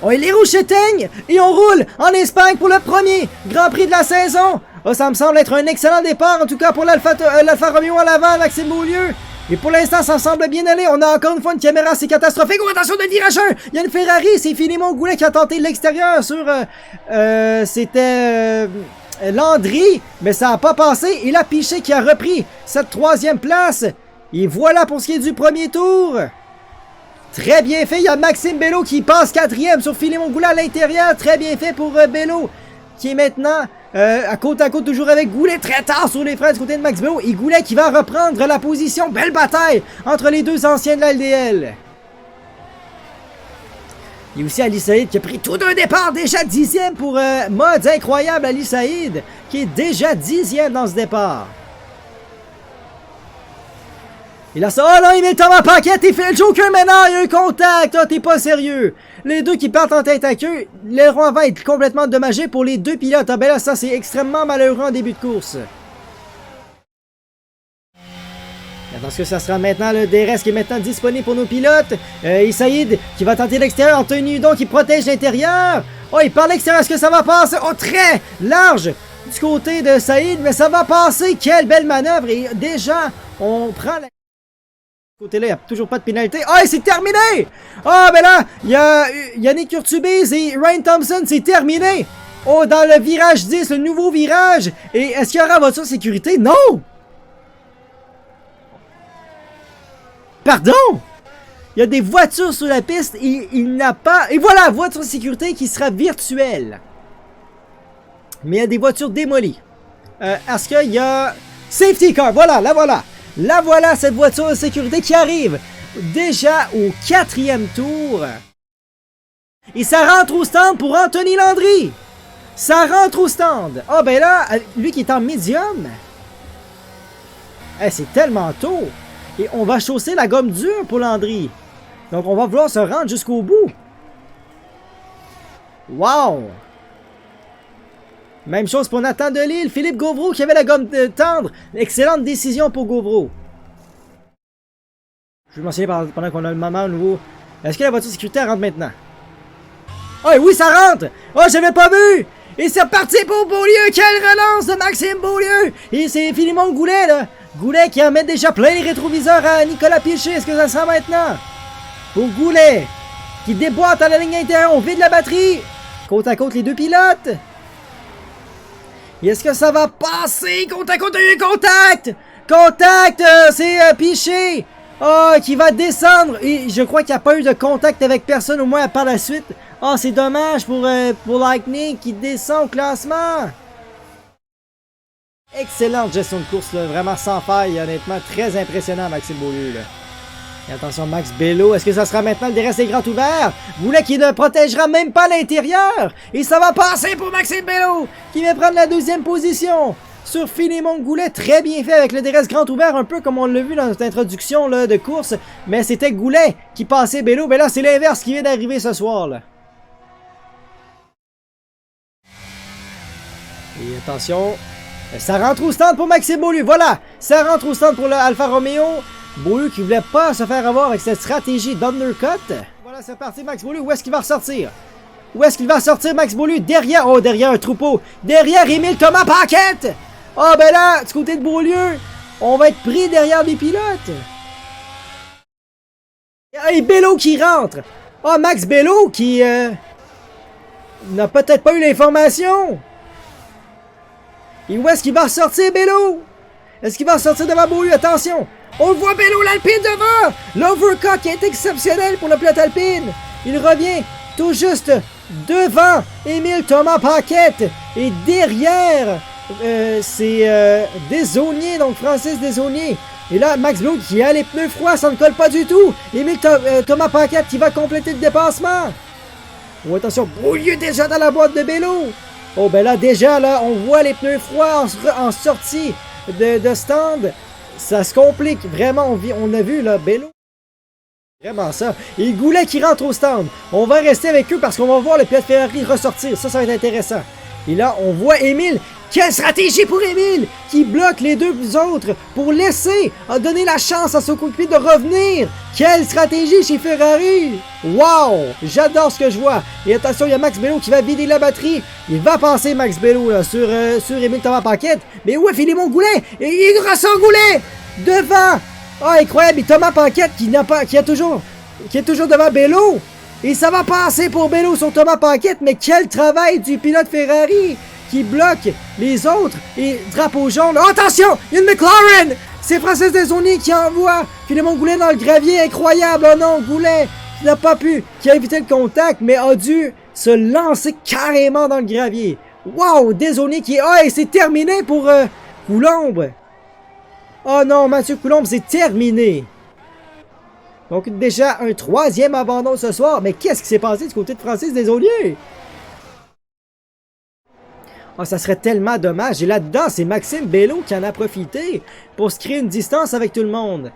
Oh, et les rouges s'éteignent et on roule en Espagne pour le premier Grand Prix de la saison. Oh, ça me semble être un excellent départ, en tout cas pour l'Alfa Romeo à l'avant, Maxime Beaulieu. Et pour l'instant, ça semble bien aller. On a encore une fois une caméra assez catastrophique. Oh, attention de virage 1. Il y a une Ferrari. C'est Philémon Goulet qui a tenté l'extérieur sur... C'était... Landry. Mais ça n'a pas passé. Et là, Piché qui a repris cette 3e place. Et voilà pour ce qui est du premier tour. Très bien fait. Il y a Maxime Bello qui passe 4e sur Philémon Goulet à l'intérieur. Très bien fait pour Bello. Qui est maintenant... à côte toujours avec Goulet, très tard sur les freins du côté de Max Bello, et Goulet qui va reprendre la position. Belle bataille entre les deux anciens de la LDL. Il y a aussi Ali Saïd qui a pris tout d'un départ, déjà 10e pour Mods incroyable. Ali Saïd qui est déjà 10e dans ce départ. Et là, ça, oh non, il met le Thomas Paquette, il fait le Joker maintenant, il y a un contact, oh, t'es pas sérieux. Les deux qui partent en tête à queue, l'aileron avant est complètement endommagé pour les deux pilotes. Ah ben là, ça c'est extrêmement malheureux en début de course. Parce que ça sera maintenant le DRS qui est maintenant disponible pour nos pilotes. Saïd qui va tenter l'extérieur, Anthony Hudon qui protège l'intérieur. Oh, il part l'extérieur, est-ce que ça va passer? Oh, très large du côté de Saïd, mais ça va passer. Quelle belle manœuvre. Et déjà, on prend la... Côté-là, il n'y a toujours pas de pénalité. Oh, c'est terminé! Ah, ben là, il y a Yannick Urtubise et Ryan Thompson, c'est terminé! Oh, dans le virage 10, le nouveau virage! Et est-ce qu'il y aura voiture sécurité? Non! Pardon? Il y a des voitures sur la piste et il n'a pas... Et voilà, voiture sécurité qui sera virtuelle. Mais il y a des voitures démolies. Est-ce qu'il y a... Safety car, voilà, la voilà! La voilà, cette voiture de sécurité qui arrive déjà au 4e tour. Et ça rentre au stand pour Anthony Landry. Ça rentre au stand. Ah ben là, lui qui est en médium. C'est tellement tôt. Et on va chausser la gomme dure pour Landry. Donc on va vouloir se rendre jusqu'au bout. Wow! Même chose pour Nathan Delille, Philippe Gauvreau qui avait la gomme tendre. Excellente décision pour Gauvreau. Je vais mentionner pendant qu'on a le moment au nouveau. Est-ce que la voiture de sécurité rentre maintenant? Oh oui, ça rentre! Oh, j'avais pas vu! Et c'est reparti pour Beaulieu! Quelle relance de Maxime Beaulieu! Et c'est Philémon Goulet, là! Goulet qui en met déjà plein les rétroviseurs à Nicolas Piché. Est-ce que ça sent maintenant? Pour Goulet, qui déboîte à la ligne intérieure. On vide la batterie. Côte à côte, les deux pilotes. Et est-ce que ça va passer? Côte à côte, il y a eu contact! Contact! C'est Piché! Oh, qui va descendre! Et je crois qu'il n'y a pas eu de contact avec personne, au moins par la suite. Oh, c'est dommage pour Lightning qui descend au classement. Excellente gestion de course, là, vraiment sans faille. Honnêtement, très impressionnant, Maxime Beaulieu. Là. Et attention, Max Bello, est-ce que ça sera maintenant le DRS des grands ouverts? Goulet qui ne protégera même pas l'intérieur. Et ça va passer pour Maxime Bello, qui va prendre la 2e position. Sur Philémon Goulet, très bien fait avec le DRS grand ouvert, un peu comme on l'a vu dans notre introduction là, de course. Mais c'était Goulet qui passait Bello. Mais là, c'est l'inverse qui vient d'arriver ce soir. Là. Et attention, ça rentre au stand pour Maxime Beaulieu. Voilà, ça rentre au stand pour le Alfa Romeo. Beaulieu qui voulait pas se faire avoir avec cette stratégie d'undercut. Voilà, c'est parti, Max Beaulieu. Où est-ce qu'il va ressortir? Où est-ce qu'il va sortir, Max Beaulieu? Derrière, oh, derrière un troupeau. Derrière Émile Thomas Paquette. Oh, ben là, du côté de Beaulieu, on va être pris derrière les pilotes. Et Bello qui rentre. Oh, Max Bello qui n'a peut-être pas eu l'information. Et où est-ce qu'il va sortir, Bello? Est-ce qu'il va sortir devant Beaulieu? Attention! On voit Bello l'Alpine devant! L'overcut qui est exceptionnel pour le pilote Alpine! Il revient tout juste devant Émile Thomas Paquette! Et derrière, c'est Desaulniers, donc Francis Desaulniers. Et là, Max Bello qui a les pneus froids, ça ne colle pas du tout! Émile Thomas Paquette qui va compléter le dépassement! Oh, attention, Beaulieu déjà dans la boîte de Bello! Oh, ben là, déjà, là, on voit les pneus froids en sortie de stand. Ça se complique. Vraiment, on a vu, là, Bello. Vraiment ça. Et Goulet qui rentre au stand. On va rester avec eux parce qu'on va voir le pilote Ferrari ressortir. Ça va être intéressant. Et là, on voit Émile Quelle stratégie pour Émile qui bloque les deux autres pour laisser donner la chance à son coéquipier de revenir. Quelle stratégie chez Ferrari. Wow! J'adore ce que je vois. Et attention, il y a Max Bello qui va vider la batterie. Il va passer Max Bello là, sur Émile Thomas Paquette. Mais où est Philémon Goulet? Et il ressent Goulet! Devant! Ah, incroyable! Et Thomas Paquette qui est toujours devant Bello. Et ça va passer pour Bello sur Thomas Paquette. Mais quel travail du pilote Ferrari qui bloque les autres. Et drapeau jaune. Oh, attention! Il y a une McLaren! C'est Francis Desaulniers qui envoie Philémon Goulet dans le gravier. Incroyable! Oh non, Goulet qui n'a pas pu, qui a évité le contact, mais a dû se lancer carrément dans le gravier. Wow! Desaulniers qui... Ah, et c'est terminé pour Coulombe. Oh non, Mathieu Coulombe, c'est terminé. Donc déjà un troisième abandon ce soir. Mais qu'est-ce qui s'est passé du côté de Francis Desaulniers? Oh, ça serait tellement dommage. Et là-dedans, c'est Maxime Bello qui en a profité pour se créer une distance avec tout le monde.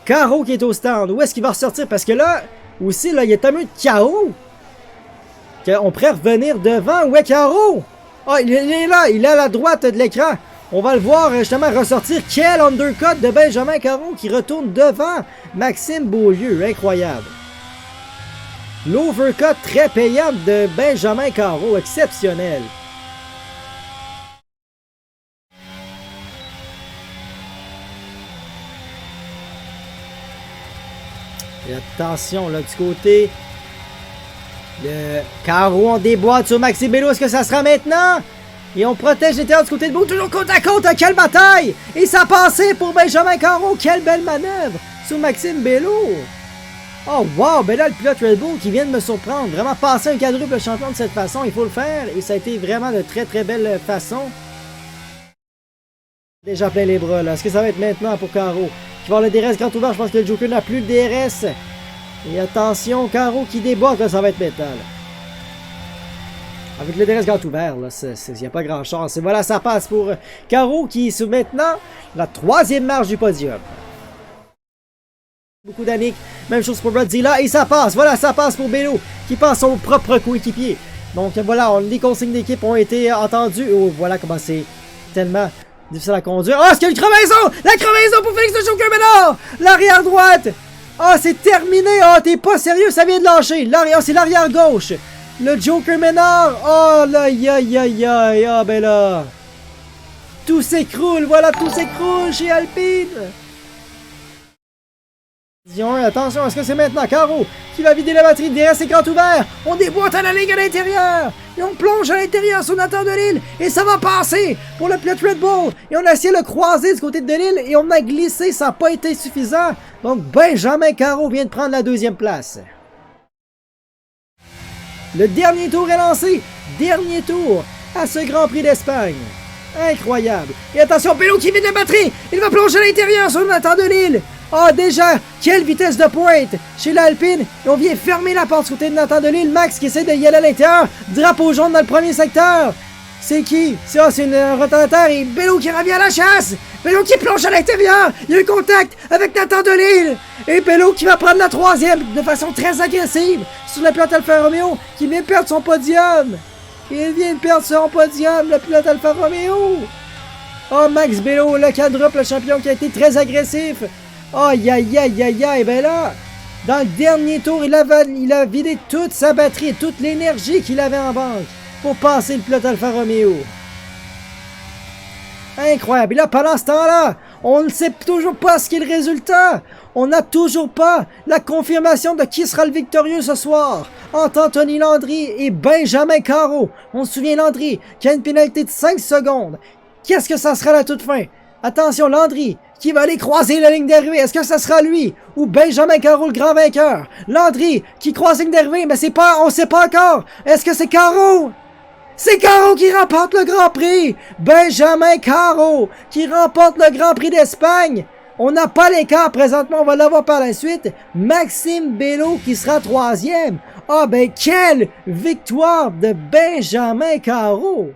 Caro qui est au stand. Où est-ce qu'il va ressortir? Parce que là, aussi, là, il y a tellement de Caro qu'on pourrait revenir devant. Où est Caro? Oh, il est là. Il est à la droite de l'écran. On va le voir justement ressortir. Quel undercut de Benjamin Caro qui retourne devant Maxime Beaulieu. Incroyable. L'overcut très payable de Benjamin Caro. Exceptionnel. Et attention, là, du côté de Caro, on déboîte sur Maxime Bello. Est-ce que ça sera maintenant? Et on protège l'intérieur du côté de Beau. Toujours côte à côte. Quelle bataille! Et ça a passé pour Benjamin Caro. Quelle belle manœuvre sur Maxime Bello. Oh, wow! Ben là, le pilote Red Bull qui vient de me surprendre. Vraiment passer un quadruple champion de cette façon. Il faut le faire. Et ça a été vraiment de très, très belle façon. Déjà plein les bras, là. Est-ce que ça va être maintenant pour Caro? Qui va avoir le DRS grand ouvert, je pense que le Joker n'a plus le DRS. Et attention, Caro qui déboîte, là, ça va être métal. Avec le DRS grand ouvert, là, il n'y a pas grand chance. Et voilà, ça passe pour Caro qui est maintenant la troisième marche du podium. Beaucoup d'Annick, même chose pour Godzilla, et ça passe, voilà, ça passe pour Bello, qui passe son propre coéquipier. Donc voilà, les consignes d'équipe ont été entendues. Oh, voilà comment c'est tellement... difficile à conduire. Oh, est-ce qu'il y a une crevaison? La crevaison pour Félix de Joker Ménard! L'arrière droite! Oh, c'est terminé! Oh, t'es pas sérieux? Ça vient de lâcher. L'arrière, c'est l'arrière gauche. Le Joker Ménard. Oh, là, aïe, aïe, aïe, aïe. Ah, ben là. Tout s'écroule. Voilà, tout s'écroule chez Alpine. Attention, est-ce que c'est maintenant Caro qui va vider la batterie? DRS écran ouvert. On déboîte à la ligne à l'intérieur. Et on plonge à l'intérieur sur Nathan Delisle. Et ça va passer pour le pilote Red Bull. Et on a essayé de le croiser du côté de Delisle. Et on a glissé. Ça n'a pas été suffisant. Donc Benjamin Caro vient de prendre la deuxième place. Le dernier tour est lancé. Dernier tour à ce Grand Prix d'Espagne. Incroyable. Et attention, Bello qui vide la batterie. Il va plonger à l'intérieur sur Nathan Delisle. Ah, déjà, quelle vitesse de pointe chez l'Alpine. Et on vient fermer la porte du côté de Nathan Delisle. Max qui essaie d'y aller à l'intérieur. Drapeau jaune dans le premier secteur. C'est qui? C'est un retardateur et Bello qui revient à la chasse. Bello qui plonge à l'intérieur. Il y a un contact avec Nathan Delisle. Et Bello qui va prendre la troisième de façon très agressive sur le pilote Alfa Romeo qui vient perdre son podium. Il vient de perdre son podium, le pilote Alfa Romeo. Oh, Max Bello, le quadruple champion qui a été très agressif. Aïe, aïe, aïe, aïe, aïe, ben là, dans le dernier tour, il a vidé toute sa batterie, toute l'énergie qu'il avait en banque pour passer le pilote Alfa Romeo. Incroyable. Et là, pendant ce temps-là, on ne sait toujours pas ce qu'est le résultat. On n'a toujours pas la confirmation de qui sera le victorieux ce soir entre Anthony Landry et Benjamin Caro. On se souvient, Landry qui a une pénalité de 5 secondes. Qu'est-ce que ça sera à la toute fin? Attention, Landry qui va aller croiser la ligne d'arrivée. Est-ce que ça sera lui ou Benjamin Caro le grand vainqueur? Landry qui croise la ligne d'arrivée, mais c'est pas, on sait pas encore. Est-ce que c'est Caro? C'est Caro qui remporte le Grand Prix. Benjamin Caro qui remporte le Grand Prix d'Espagne. On n'a pas l'écart présentement, on va l'avoir par la suite. Maxime Bello qui sera troisième. Ah ben quelle victoire de Benjamin Caro.